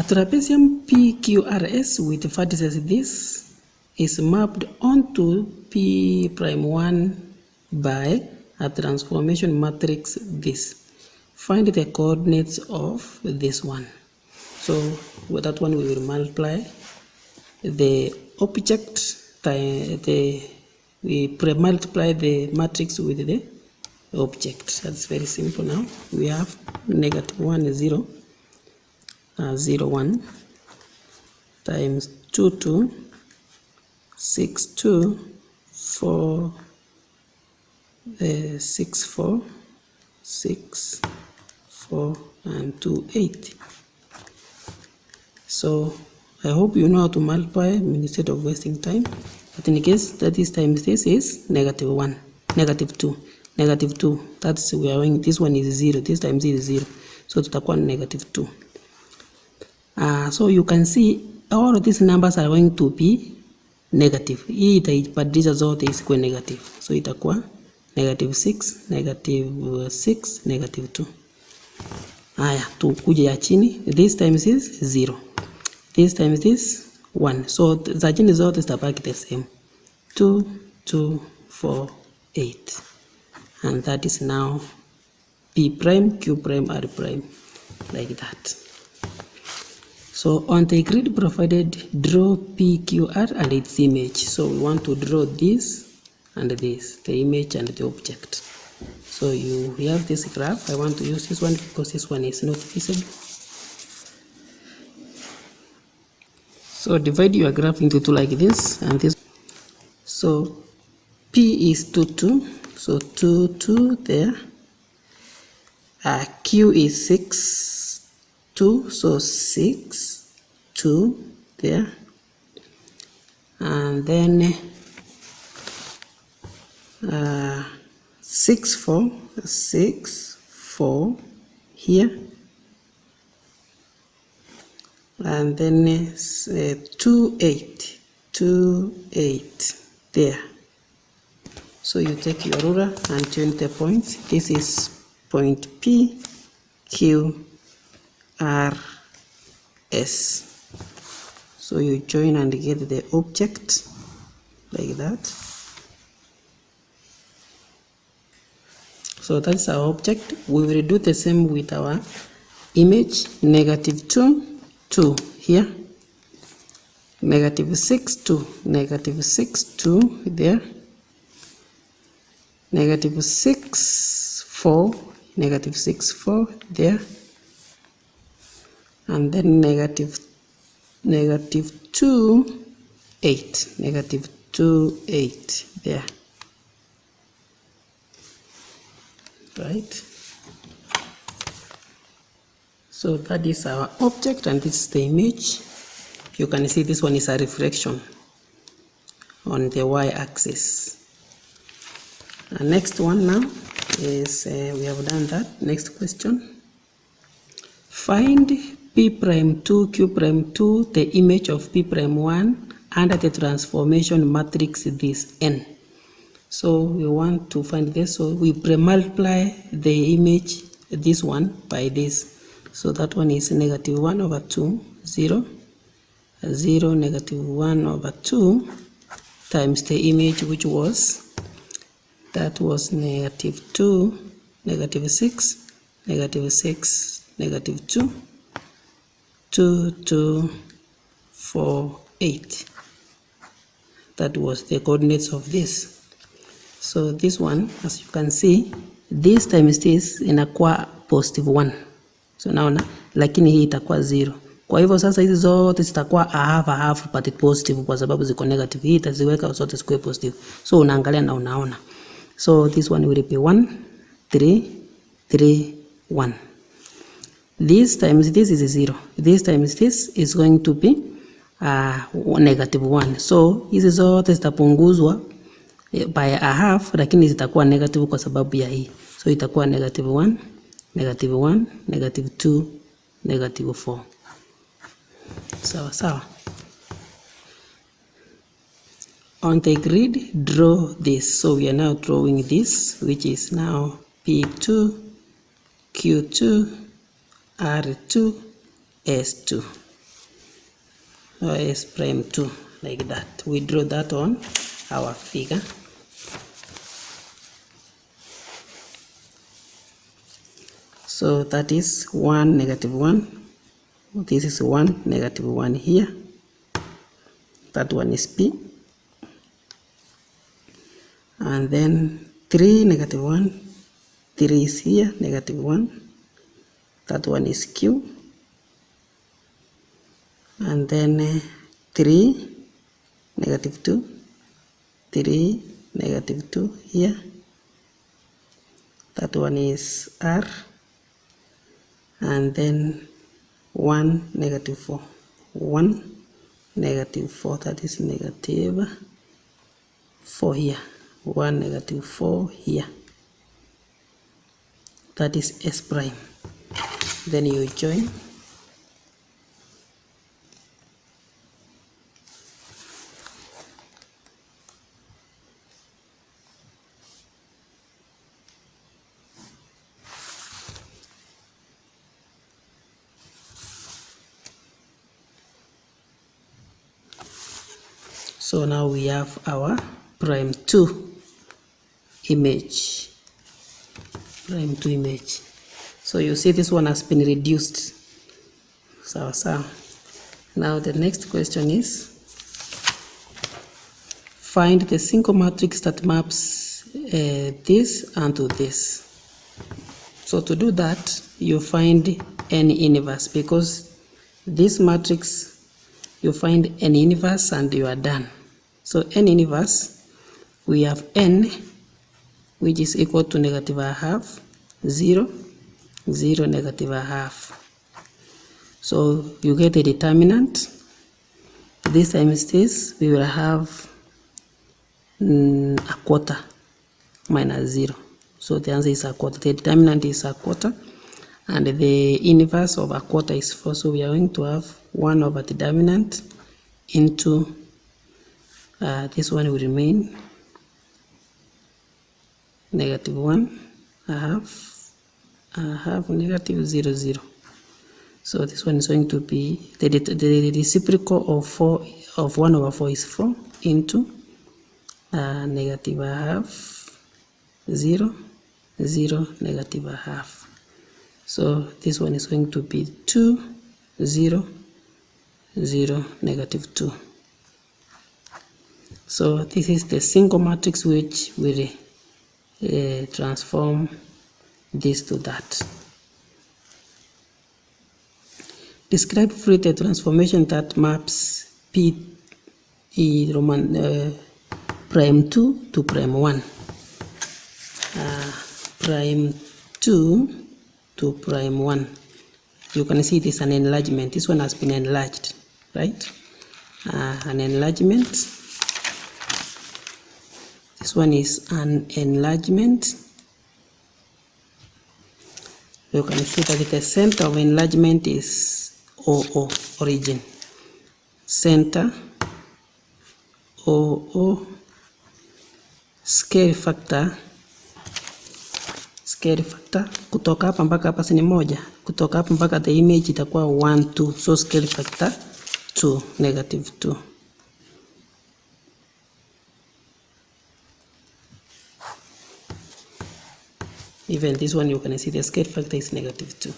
trapezium PQRS with vertices this is mapped onto P prime 1 by a transformation matrix this. Find the coordinates of this one. So with that one we will multiply the object, we pre-multiply the matrix with the object. That's very simple. Now we have -1 0 0 1 times 2 2 6 2 4 6 4 6 4 and 2 8. So I hope you know how to multiply instead of wasting time. But in case that this times this is -1, -2, -2. That's we are going. This one is 0. This times is 0. So tutakuwa -2. So you can see all of these numbers are going to be negative. Hii itaibadilisha zote isikuwe negative. So itakuwa -6, -6, -2. Haya, tukuje ya chini. This times is 0. This times this 1. So za chini zote zitabaki the same. 2, 2, 4, 8. And that is now P prime, Q prime, R prime. Like that. So on the grid provided, draw PQR and its image. So we want to draw this and this, the image and the object. So you have this graph. I want to use this one because this one is not visible. So divide your graph into two like this and this. So P is 2 2. So 2 2 there. Q is 6 2. So 6 2 there. And then 6 4 6 4 here. And then 2 8 2 8 there. So you take your ruler and join the points. This is point P Q R S. So you join and get the object like that. So that's our object. We will do the same with our image. -2 2 here, -6 2, -6 2 there, -6 4, -6 4 there, and then -2 8, -2 8 there. Right? So that is our object and this is the image. You can see this one is a reflection on the y-axis. Next one now is we have done that. Next question. Find P prime 2 Q prime 2, the image of P prime 1 under the transformation matrix this n. So we want to find this. So we pre-multiply the image, this one, by this. So that one is -1 over 2, 0, 0, -1 over 2 times the image which was, that was -2, -6, -6, -2, 2, 2, 4, 8. That was the coordinates of this. So this one, as you can see, this times this inakuwa +1. So naona, lakini hii itakuwa 0. Kwa hivyo sasa hizi zote zitakuwa a half but positive kwa sababu ziko negative. Hii itaziweka zote zikuwe positive. So unaangalia na unaona. So this one will be 1, 3, 3, 1. This times this is 0. This times this is going to be -1. So hizi zote zitapunguzwa by a half, lakini zitakuwa negative kwa sababu ya hii. So itakuwa -1, -1, -2, -4. Sawa sawa. On the grid, draw this. So we are now drawing this, which is now P2, Q2, R2, S2. S prime 2, like that. We draw that on our figure. So that is 1, -1. This is 1, -1 here. That one is P. And then 3, -1. 3 is here, -1. That one is Q. And then 3, -2. 3, -2 here. That one is R. And then 1, -4. 1, -4. That is -4 here. 1, -4 here. That is S prime. Then you join. So now we have our prime 2 image. Prime 2 image. So you see this one has been reduced. So now the next question is, find the single matrix that maps this onto this. So to do that, you find n inverse, because this matrix, you find n inverse and you are done. So n inverse, we have n, which is equal to -1/2, 0, 0, -1/2. So you get a determinant. This times this, we will have 1/4 minus 0. So the answer is 1/4. The determinant is 1/4, and the inverse of 1/4 is 4. So we are going to have 1 over the determinant into this one will remain -1/2, -0, 0. So this one is going to be the reciprocal of 4 of 1 over 4 is 4 into -1/2, 0, 0, -1/2. So this one is going to be 2, 0, 0, -2. So this is the single matrix which will transform this to that. Describe fully the transformation that maps prime 2 to prime 1. Prime 2 to prime 1. You can see this an enlargement. This one has been enlarged, right? An enlargement. This one is an enlargement. You can see that the center of enlargement is OO, origin. Center, OO, scale factor, kutoka hapa mpaka hapa ni 1. Kutoka hapa mpaka the image itakuwa 1, 2. So scale factor 2, -2. Even this one, you can see the scale factor is -2.